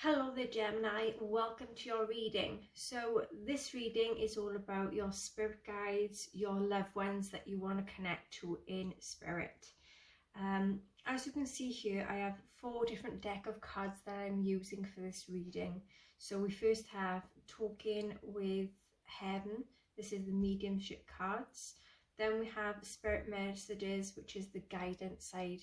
Hello there Gemini, welcome to your reading. So this reading is all about your spirit guides, your loved ones that you want to connect to in spirit. As you can see here, I have 4 different deck of cards that I'm using for this reading. So we first have Talking with Heaven. This is the mediumship cards. Then we have Spirit Messages, which is the guidance side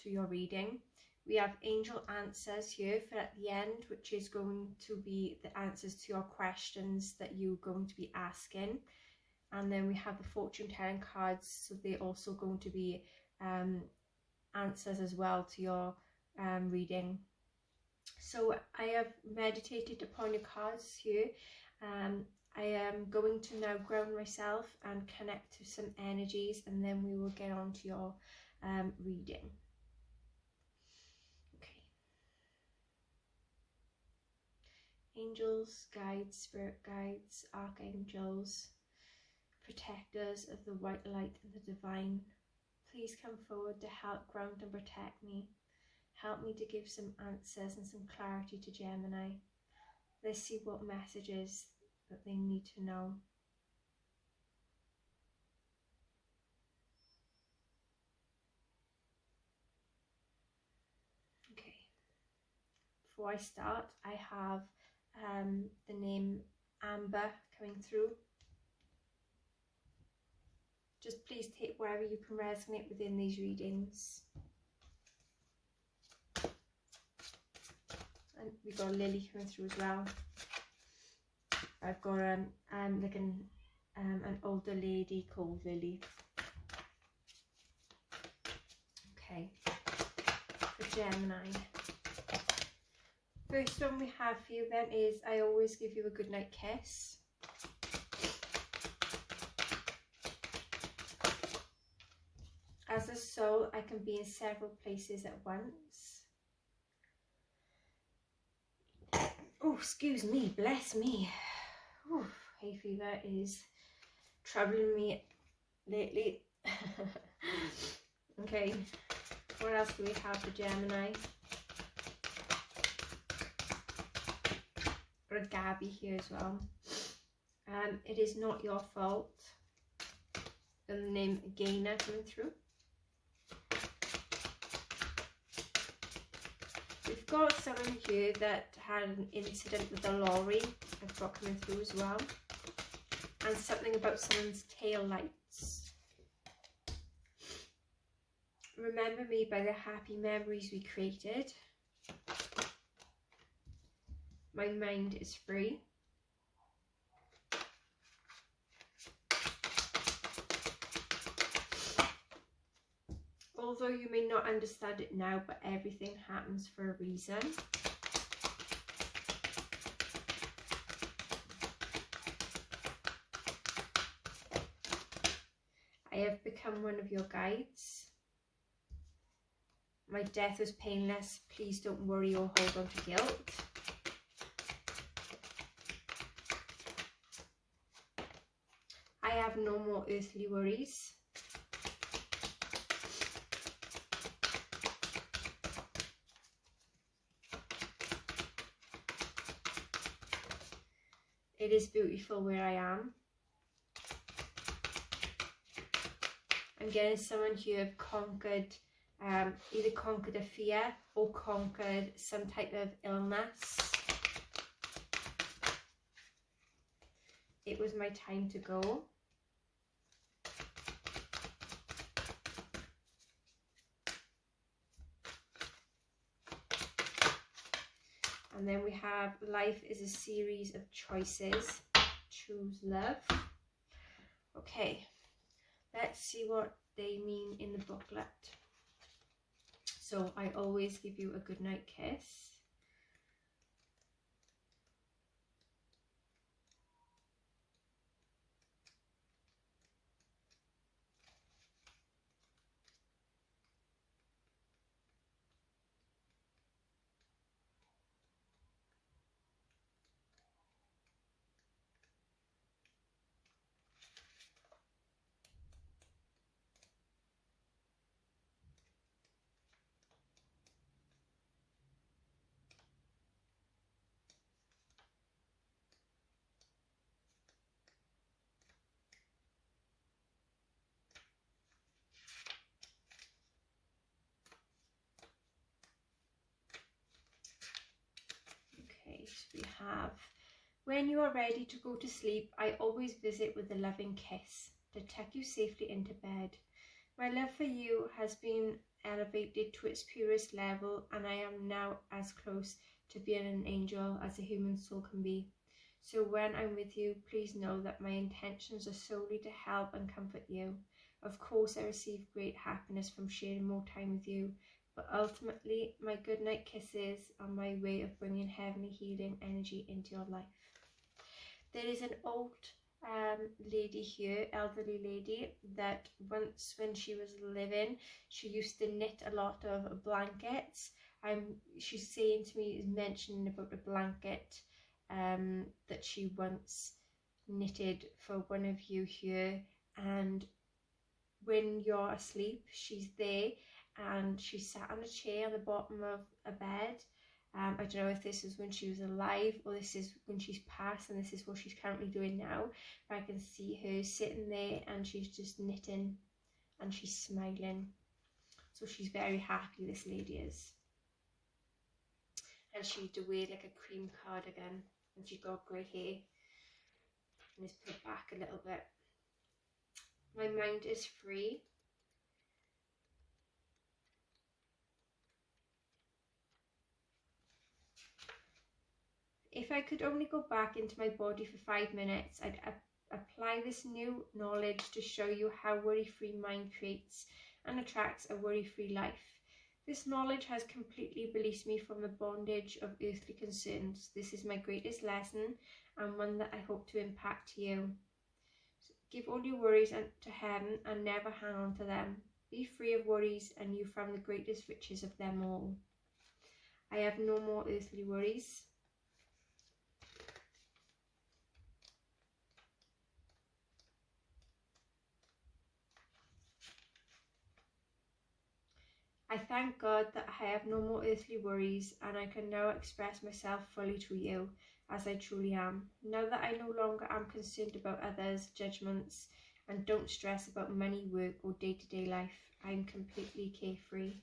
to your reading. We have Angel Answers here for at the end, which is going to be the answers to your questions that you're going to be asking. And then we have the Fortune Telling cards, so they're also going to be answers as well to your reading. So I have meditated upon your cards here. I am going to now ground myself and connect to some energies, and then we will get on to your reading. Okay. Angels, guides, spirit guides, archangels, protectors of the white light and the divine, please come forward to help ground and protect me. Help me to give some answers and some clarity to Gemini. Let's see what messages that they need to know. Okay. Before I start, I have the name Amber coming through. Just please take wherever you can resonate within these readings. And we've got Lily coming through as well. I've got like an older lady called Lily. Okay, for Gemini. First one we have for you then is I always give you a good night kiss. As a soul, I can be in several places at once. Oh, excuse me, bless me. Ooh, hay fever is troubling me lately. Okay, what else do we have for Gemini? Got a Gabby here as well. It is not your fault. And the name Gainer coming through. We've got someone here that had an incident with a lorry. I've got coming through as well. And something about someone's tail lights. Remember me by the happy memories we created. My mind is free. Although you may not understand it now, but everything happens for a reason. I have become one of your guides. My death was painless. Please don't worry or hold on to guilt. I have no more earthly worries. It is beautiful where I am. I'm getting someone here have conquered, either conquered a fear or conquered some type of illness. It was my time to go. And then we have life is a series of choices. Choose love. Okay, let's see what they mean in the booklet. So I always give you a good night kiss. we have, when you are ready to go to sleep, I always visit with a loving kiss to tuck you safely into bed. My love for you has been elevated to its purest level, and I am now as close to being an angel as a human soul can be. So when I'm with you, please know that my intentions are solely to help and comfort you. Of course, I receive great happiness from sharing more time with you, but ultimately, my goodnight kisses are my way of bringing heavenly healing energy into your life. There is an old lady here, elderly lady, that once when she was living, she used to knit a lot of blankets. She's saying to me, is mentioning about a blanket that she once knitted for one of you here, and when you're asleep, she's there and she sat on a chair on the bottom of a bed. I don't know if this is when she was alive or this is when she's passed and this is what she's currently doing now. But I can see her sitting there and she's just knitting and she's smiling. So she's very happy, this lady is. And she used to wear like a cream cardigan and she's got grey hair and is put back a little bit. My mind is free. If I could only go back into my body for 5 minutes, I'd apply this new knowledge to show you how worry-free mind creates and attracts a worry-free life. This knowledge has completely released me from the bondage of earthly concerns. This is my greatest lesson and one that I hope to impact to you. Give all your worries to heaven and never hang on to them. Be free of worries and you found the greatest riches of them all. I have no more earthly worries. I thank God that I have no more earthly worries and I can now express myself fully to you as I truly am. Now that I no longer am concerned about others' judgments and don't stress about money, work or day-to-day life, I am completely carefree.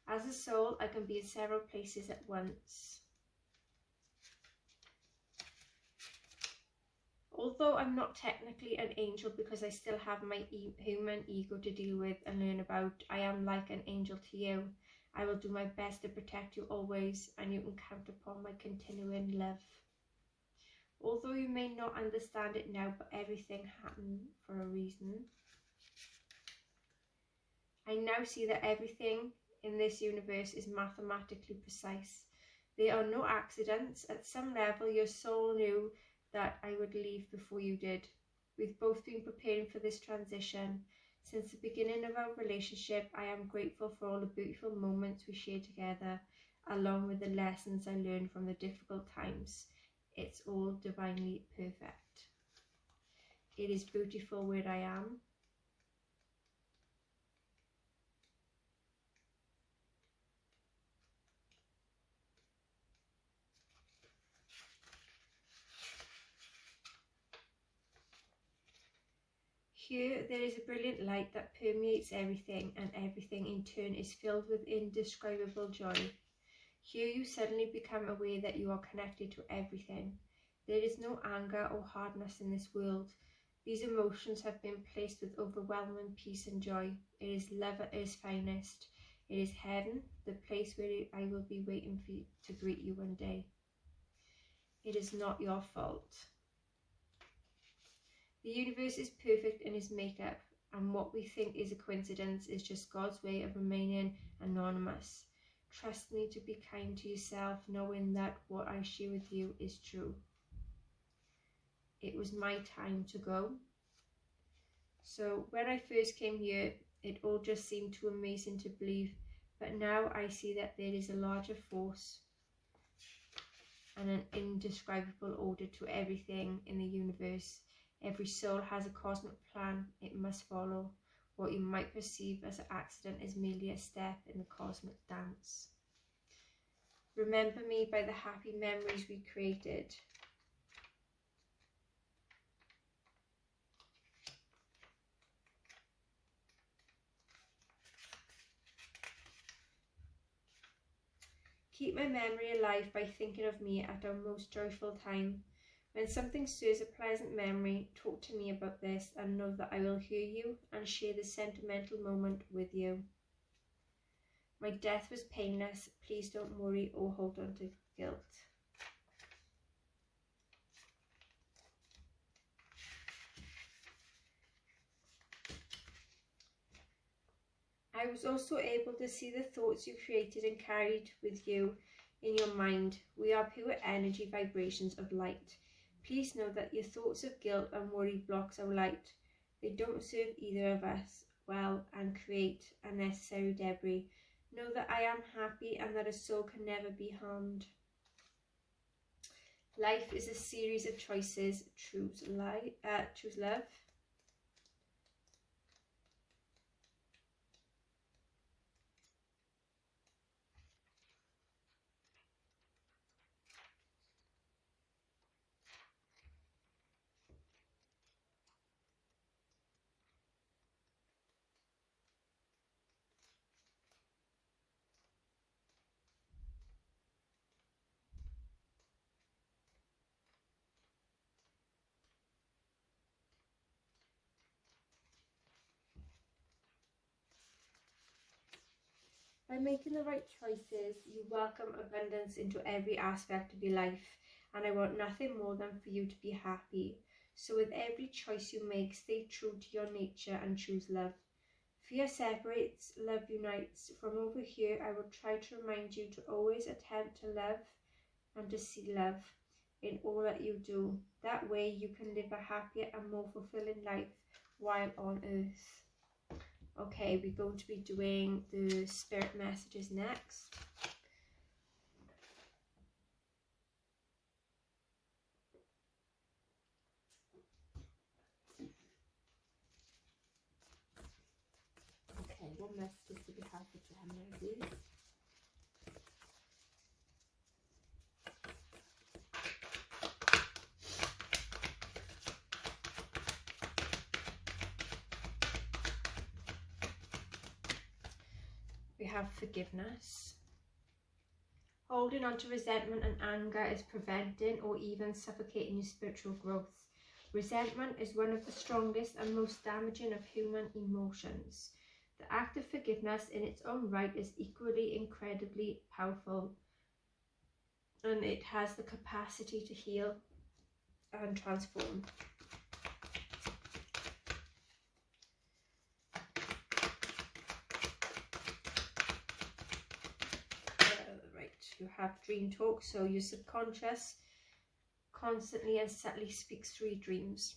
As a soul, I can be in several places at once. Although I'm not technically an angel because I still have my human ego to deal with and learn about, I am like an angel to you. I will do my best to protect you always and you can count upon my continuing love. Although you may not understand it now, but everything happened for a reason. I now see that everything in this universe is mathematically precise. There are no accidents. At some level, your soul knew that I would leave before you did. We've both been preparing for this transition. Since the beginning of our relationship, I am grateful for all the beautiful moments we shared together, along with the lessons I learned from the difficult times. It's all divinely perfect. It is beautiful where I am. Here there is a brilliant light that permeates everything, and everything in turn is filled with indescribable joy. Here you suddenly become aware that you are connected to everything. There is no anger or hardness in this world. These emotions have been placed with overwhelming peace and joy. It is love at its finest. It is heaven, the place where I will be waiting for you to greet you one day. It is not your fault. The universe is perfect in its makeup, and what we think is a coincidence is just God's way of remaining anonymous. Trust me to be kind to yourself, knowing that what I share with you is true. It was my time to go. So when I first came here, it all just seemed too amazing to believe, but now I see that there is a larger force and an indescribable order to everything in the universe. Every soul has a cosmic plan it must follow. What you might perceive as an accident is merely a step in the cosmic dance. Remember me by the happy memories we created. Keep my memory alive by thinking of me at our most joyful time. When something stirs a pleasant memory, talk to me about this and know that I will hear you and share this sentimental moment with you. My death was painless. Please don't worry or hold on to guilt. I was also able to see the thoughts you created and carried with you in your mind. We are pure energy vibrations of light. Please know that your thoughts of guilt and worry blocks our light. They don't serve either of us well and create unnecessary debris. Know that I am happy and that a soul can never be harmed. Life is a series of choices. Choose love. By making the right choices, you welcome abundance into every aspect of your life, and I want nothing more than for you to be happy. So with every choice you make, stay true to your nature and choose love. Fear separates, love unites. From over here, I will try to remind you to always attempt to love and to see love in all that you do. That way you can live a happier and more fulfilling life while on earth. Okay, we're going to be doing the spirit messages next. Okay, what messages do we have for Gemini, please? We have forgiveness. Holding on to resentment and anger is preventing or even suffocating your spiritual growth. Resentment is one of the strongest and most damaging of human emotions. The act of forgiveness in its own right is equally incredibly powerful, and it has the capacity to heal and transform. You have dream talk, so your subconscious constantly and subtly speaks through your dreams.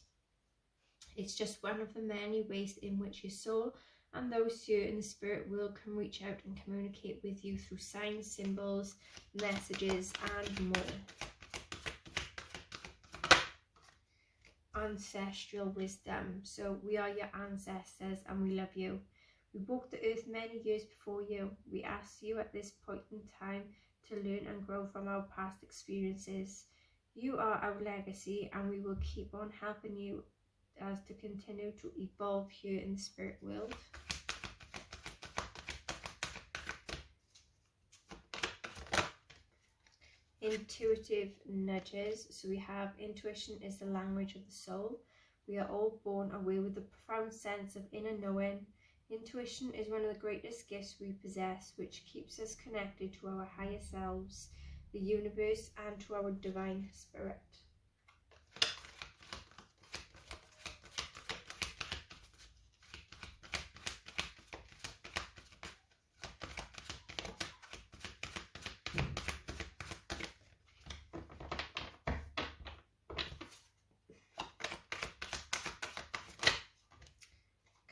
It's just one of the many ways in which your soul and those here in the spirit world can reach out and communicate with you through signs, symbols, messages, and more. Ancestral wisdom. So we are your ancestors and we love you. We walked the earth many years before you. We ask you at this point in time to learn and grow from our past experiences. You are our legacy, and we will keep on helping you as to continue to evolve here in the spirit world. Intuitive nudges. So we have intuition is the language of the soul. We are all born aware with a profound sense of inner knowing. Intuition is one of the greatest gifts we possess, which keeps us connected to our higher selves, the universe, and to our divine spirit.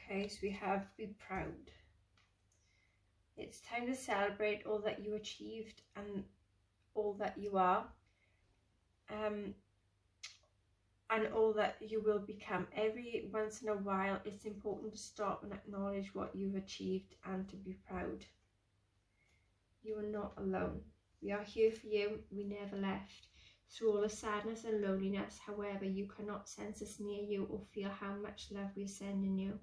Okay, so we have be proud. It's time to celebrate all that you achieved and all that you are, and all that you will become. Every once in a while, it's important to stop and acknowledge what you've achieved and to be proud. You are not alone. We are here for you. We never left. Through all the sadness and loneliness, however, you cannot sense us near you or feel how much love we are sending you.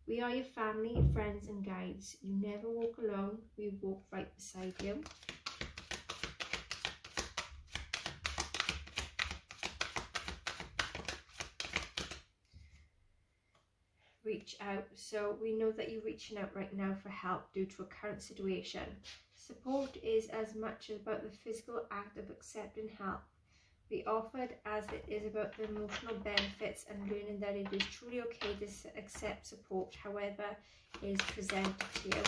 We are your family, friends and guides. You never walk alone. We walk right beside you. reach out. So we know that you're reaching out right now for help due to a current situation. Support is as much about the physical act of accepting help be offered as it is about the emotional benefits and learning that it is truly okay to accept support, however is presented to you.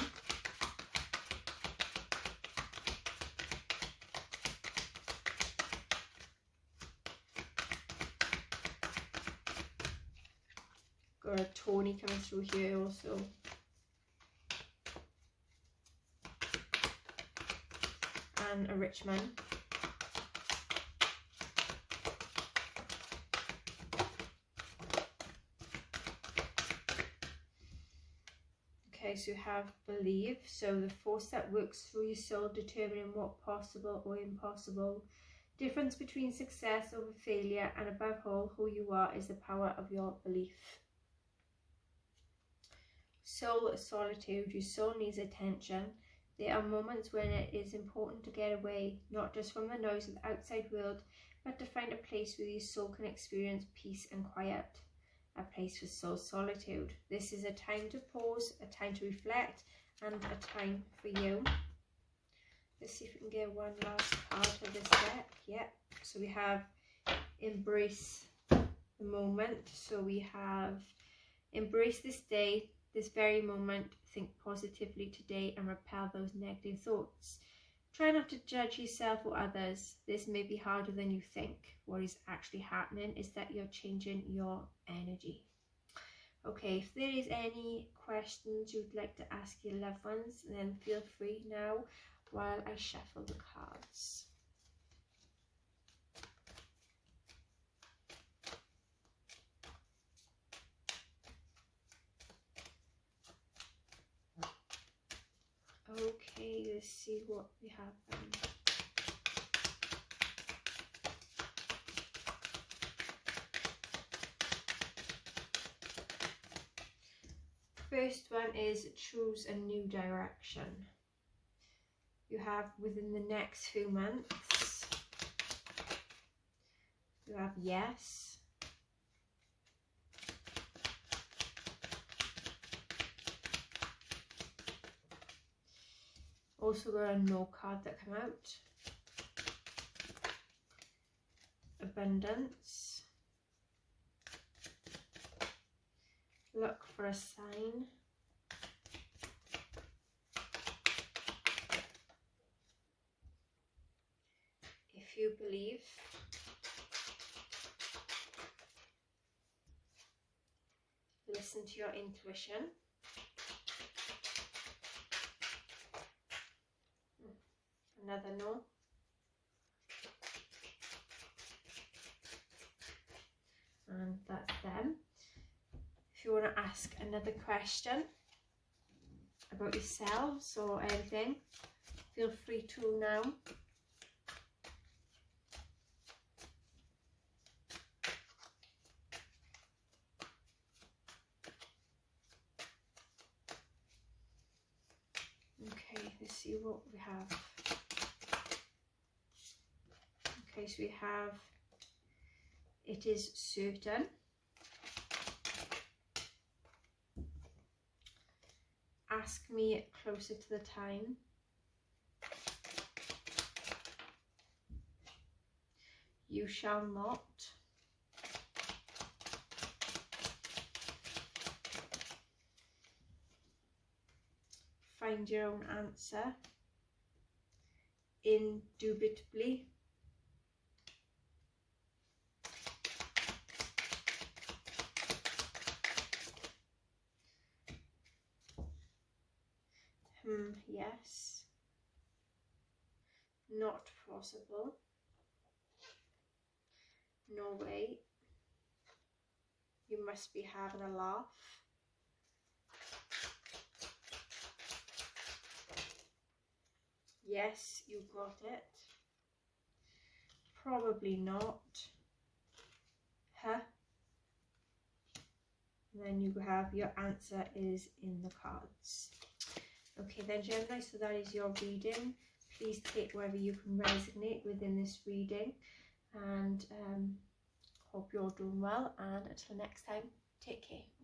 Got a Tony coming through here also. And a rich man. Okay, so you have believe, so the force that works through your soul determining what possible or impossible. Difference between success over failure, and above all, who you are is the power of your belief. Soul solitude, your soul needs attention. There are moments when it is important to get away, not just from the noise of the outside world, but to find a place where your soul can experience peace and quiet. A place for soul solitude. This is a time to pause, a time to reflect, and a time for you. Let's see if we can get one last card of this deck. Yep. So we have embrace the moment. So we have embrace this day, this very moment. Think positively today and repel those negative thoughts. Try not to judge yourself or others. This may be harder than you think. What is actually happening is that you're changing your energy. Okay, if there is any questions you'd like to ask your loved ones, then feel free now while I shuffle the cards. Okay, let's see what we have. First one is choose a new direction. You have within the next few months. You have yes. Also got a no card that come out. Abundance. Look for a sign. If you believe. Listen to your intuition. Another no. And that's them. If you want to ask another question about yourselves or anything, feel free to now. Okay, let's see what we have. Okay, so we have it is certain. Ask me closer to the time. You shall not. Find your own answer. Indubitably. Yes. Not possible. No way. You must be having a laugh. Yes, you got it. Probably not. Huh? And then you have your answer is in the cards. Okay then, Gemini, so that is your reading. Please take wherever you can resonate within this reading, and hope you're doing well, and until next time, take care.